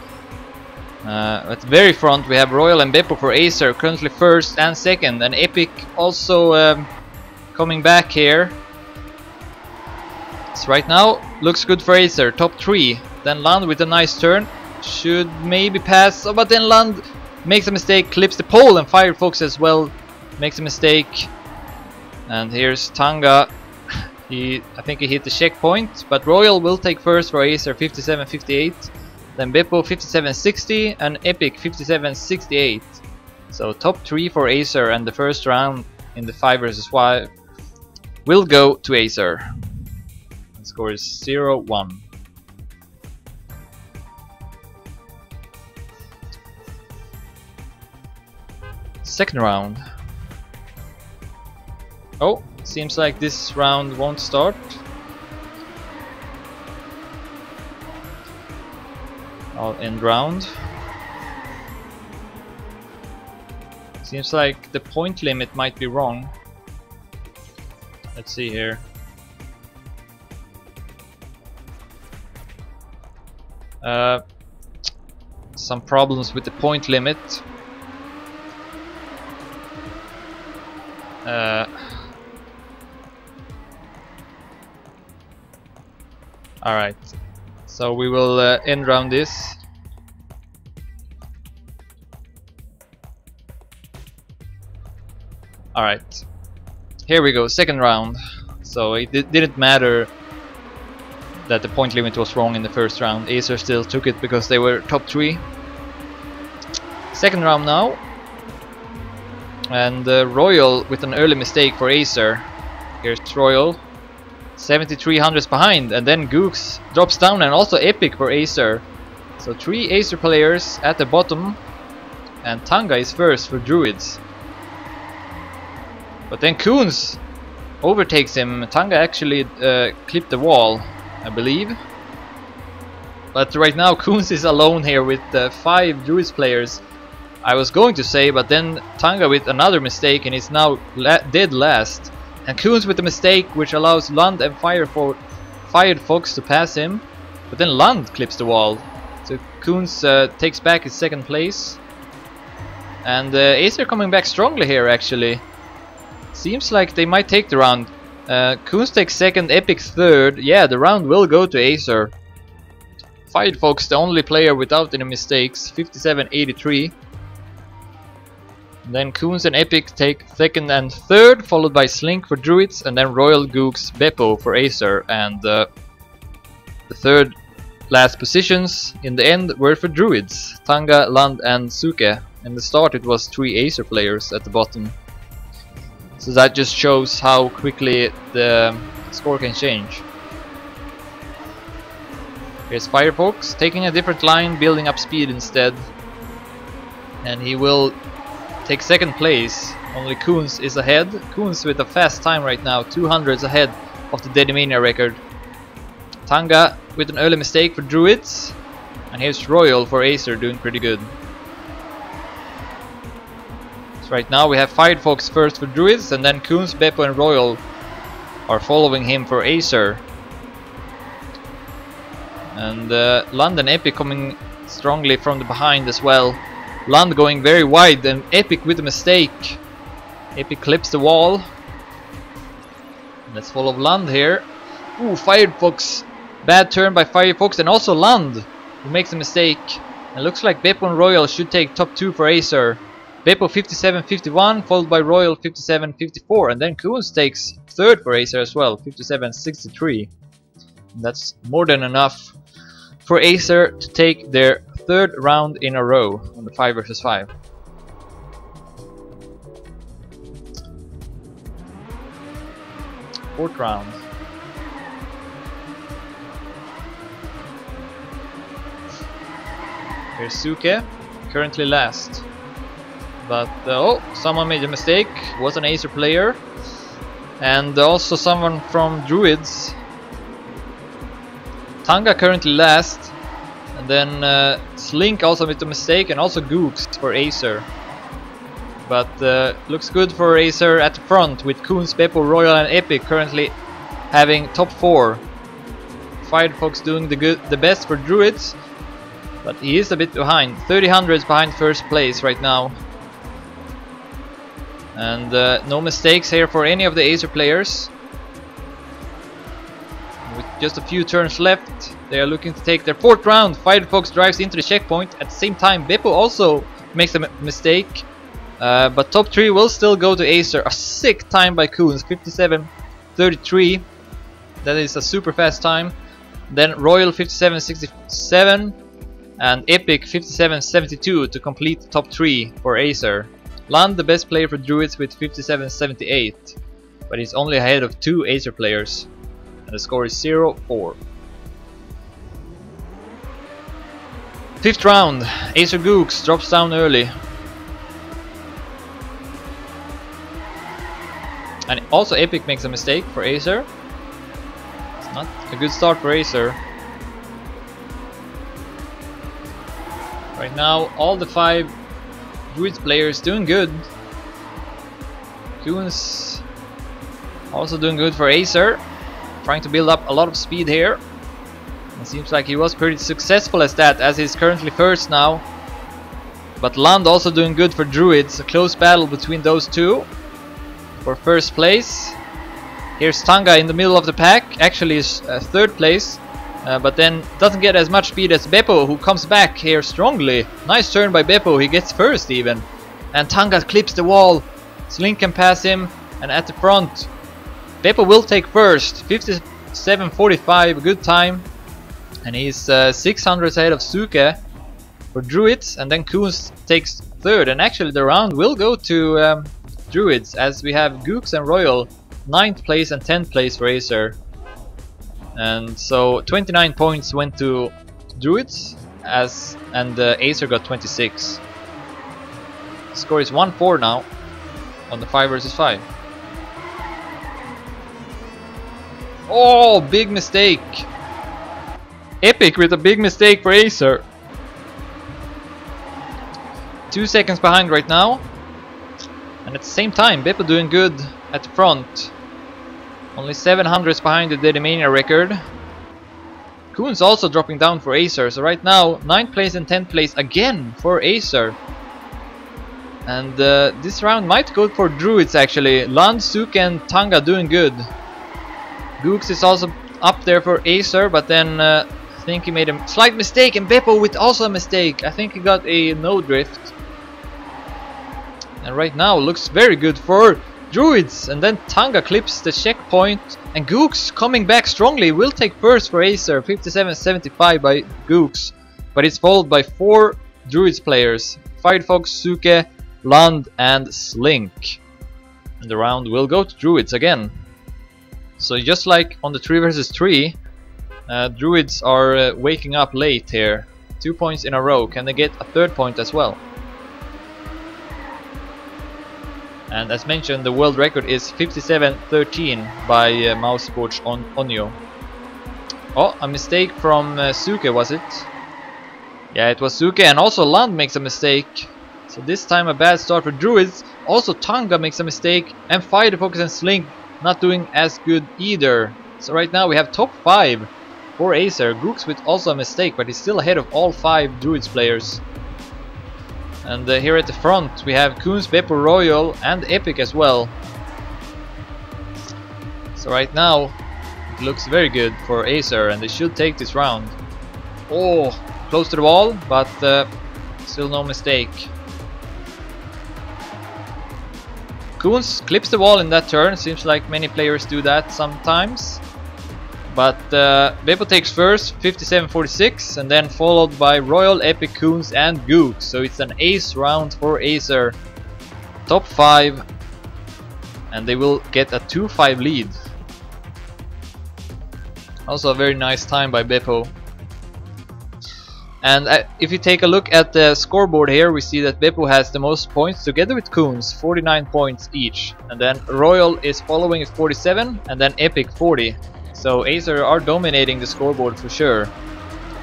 At the very front we have Royal and Beppo for Acer, currently first and second, and Epic also coming back here. So right now looks good for Acer, top 3. Then Land with a nice turn, should maybe pass, but then Land makes a mistake, clips the pole, and Firefox as well makes a mistake. And here's Tanga. I think he hit the checkpoint, but Royal will take first for Acer 57-58, then Beppo 57-60 and Epic 57-68. So top 3 for Acer, and the first round in the 5 vs 5 will go to Acer. The score is 0-1. Second round. Oh, seems like this round won't start. I'll end round. Seems like the point limit might be wrong. Let's see here. Some problems with the point limit. Alright, so we will end round this. Alright, here we go, second round. So it didn't matter that the point limit was wrong in the first round. Acer still took it because they were top 3. Second round now. And Royal with an early mistake for Acer. Here's Royal. 7300s behind, and then Gooks drops down, and also Epic for Acer. So 3 Acer players at the bottom, and Tanga is first for Druidz. But then Koons overtakes him. Tanga actually clipped the wall, I believe. But right now Koons is alone here with 5 Druidz players, I was going to say, but then Tanga with another mistake and is now dead last. And Koons with a mistake which allows Land and Firefox to pass him, but then Land clips the wall. So Koons takes back his second place. And Acer coming back strongly here actually. Seems like they might take the round. Koons takes second, Epic third. Yeah, the round will go to Acer. Firefox the only player without any mistakes, 57-83. Then Koons and Epic take second and third, followed by Slink for Druidz, and then Royal, Gooks, Beppo for Acer. And the third last positions in the end were for Druidz, Tanga, Land and Suke. In the start it was 3 Acer players at the bottom. So that just shows how quickly the score can change. Here's Firefox taking a different line, building up speed instead. And he will take second place. Only Koons is ahead. Koons with a fast time right now, 200s ahead of the Dedimania record. Tanga with an early mistake for Druidz. And here's Royal for Acer doing pretty good. So right now we have Firefox first for Druidz, and then Koons, Beppo and Royal are following him for Acer. And Land and Epic coming strongly from the behind as well. Land going very wide, and Epic with a mistake. Epic clips the wall. Let's follow Land here. Ooh, Firefox. Bad turn by Firefox, and also Land, who makes a mistake. And looks like Beppo and Royal should take top 2 for Acer. Beppo 57-51, followed by Royal 57-54, and then Koons takes third for Acer as well, 57-63. That's more than enough for Acer to take their third round in a row on the 5 vs 5. Fourth round. Here's Suke, currently last. But oh, someone made a mistake, was an Acer player. And also someone from Druidz. Tanga currently last. And then Slink also made a mistake, and also Gooks for Acer. But looks good for Acer at the front, with Koons, Beppo, Royal and Epic currently having top 4. Firefox doing the best for Druidz, but he is a bit behind. 30 hundredths behind first place right now. And no mistakes here for any of the Acer players. With just a few turns left, they are looking to take their fourth round. Firefox drives into the checkpoint. At the same time, Beppo also makes a mistake. But top 3 will still go to Acer. A sick time by Koons, 57-33. That is a super fast time. Then Royal 57-67 and Epic 57-72 to complete the top 3 for Acer. Land, the best player for Druidz, with 57-78, but he's only ahead of 2 Acer players, and the score is 0-4. Fifth round, Acer Gooks drops down early. And also Epic makes a mistake for Acer. It's not a good start for Acer. Right now all the 5 Druidz players doing good. Koons also doing good for Acer, trying to build up a lot of speed here. It seems like he was pretty successful as that, as he's currently first now. But Land also doing good for Druidz. A close battle between those two for first place. Here's Tanga in the middle of the pack, actually is third place. But then doesn't get as much speed as Beppo, who comes back here strongly. Nice turn by Beppo, he gets first even. And Tanga clips the wall. Slink can pass him, and at the front Beppo will take first, 57-45, good time. And he's 600 ahead of Suke for Druidz, and then Koons takes third. And actually the round will go to Druidz, as we have Gooks and Royal 9th place and 10th place for Acer. And so 29 points went to Druidz, and Acer got 26. The score is 1-4 now on the 5 vs 5. Oh, big mistake! Epic with a big mistake for Acer. 2 seconds behind right now. And at the same time, Beppo doing good at the front. Only 700s behind the Dedimania record. Koons also dropping down for Acer. So right now, 9th place and 10th place again for Acer. And this round might go for Druidz actually. Land, Suke and Tanga doing good. Gooks is also up there for Acer, but then I think he made a slight mistake, and Beppo with also a mistake. I think he got a no drift. And right now looks very good for Druidz, and then Tanga clips the checkpoint, and Gooks coming back strongly will take first for Acer, 57-75 by Gooks, but it's followed by 4 Druidz players, Firefox, Suke, Land and Slink. And the round will go to Druidz again. So just like on the 3 vs 3, Druidz are waking up late here. 2 points in a row. Can they get a third point as well? And as mentioned, the world record is 57-13 by Mouse Sports on Onyo. Oh, a mistake from Suke, was it? Yeah, it was Suke, and also Land makes a mistake. So this time a bad start for Druidz. Also Tanga makes a mistake, and Firefox and Slink not doing as good either. So right now we have top 5 for Acer. Gooks with also a mistake, but he's still ahead of all 5 Druidz players. And here at the front we have Koons, Beppo, Royal and Epic as well. So right now it looks very good for Acer, and they should take this round. Oh, close to the wall, but still no mistake. Koons clips the wall in that turn, seems like many players do that sometimes. But Beppo takes first, 57-46, and then followed by Royal, Epic, Koons and Gooks. So it's an ace round for Acer. Top 5, and they will get a 2-5 lead. Also a very nice time by Beppo. And if you take a look at the scoreboard here, we see that Beppo has the most points together with Koons, 49 points each. And then Royal is following with 47, and then Epic 40. So Acer are dominating the scoreboard for sure.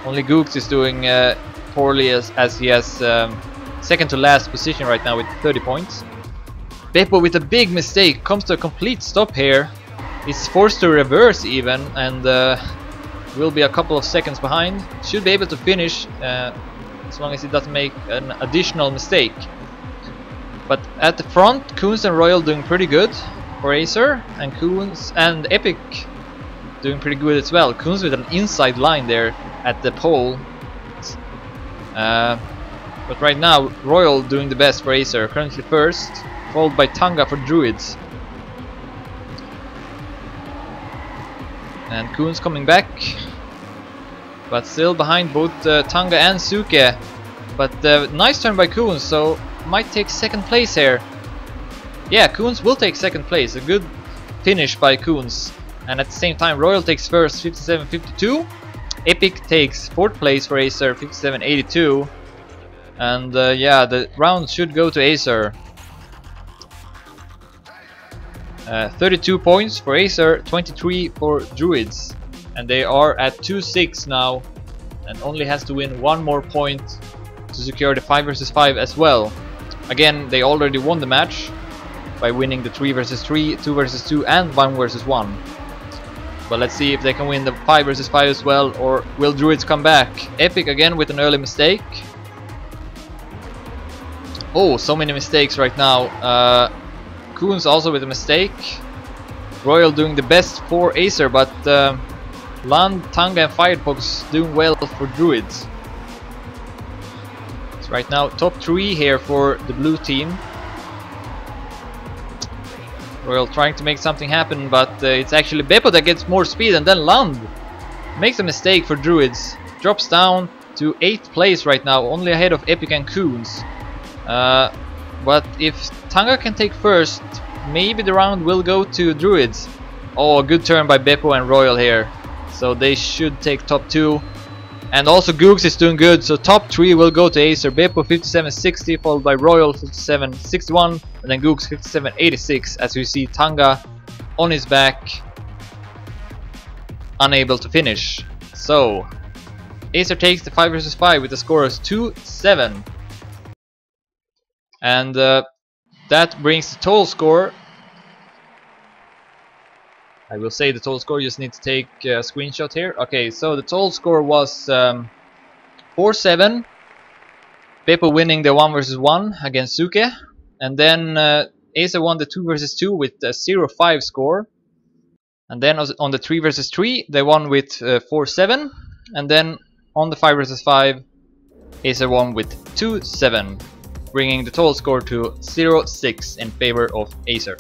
Only Gooks is doing poorly as he has second to last position right now with 30 points. Beppo with a big mistake comes to a complete stop here. He's forced to reverse even, and will be a couple of seconds behind. Should be able to finish as long as he doesn't make an additional mistake. But at the front, Koons and Royal doing pretty good for Acer, and Koons and Epic doing pretty good as well. Koons with an inside line there at the pole. But right now, Royal doing the best for Acer, currently first, followed by Tanga for Druidz. And Koons coming back, but still behind both Tanga and Suke. But nice turn by Koons, so might take second place here. Yeah, Koons will take second place, a good finish by Koons. And at the same time, Royal takes first, 57-52. Epic takes fourth place for Acer, 57-82. And yeah, the round should go to Acer. 32 points for Acer, 23 for Druidz, and they are at 2-6 now, and only has to win one more point to secure the 5 vs 5 as well. Again, they already won the match by winning the 3 vs 3, 2 vs 2 and 1 vs 1. But let's see if they can win the 5 vs 5 as well, or will Druidz come back? Epic again with an early mistake. Oh, so many mistakes right now. Koons also with a mistake. Royal doing the best for Acer, but Land, Tanga and Firefox doing well for Druidz. So right now top 3 here for the blue team. Royal trying to make something happen, but it's actually Beppo that gets more speed, and then Land makes a mistake for Druidz. Drops down to 8th place right now, only ahead of Epic and Koons. But if Tanga can take first, maybe the round will go to Druidz. Oh, a good turn by Beppo and Royal here. So they should take top 2. And also Gooks is doing good, so top 3 will go to Acer. Beppo 57-60, followed by Royal 57-61, and then Gooks 57-86, as we see Tanga on his back, unable to finish. So Acer takes the 5 vs 5 with the score of 2-7. And that brings the total score. I will say the total score, you just need to take a screenshot here. Okay, so the total score was 4-7. Beppo winning the 1 vs 1 against Suke. And then Acer won the 2 vs 2 with a 0-5 score. And then on the 3 vs 3, they won with 4-7. And then on the 5 vs 5, Acer won with 2-7. Bringing the total score to 0-6 in favor of Acer.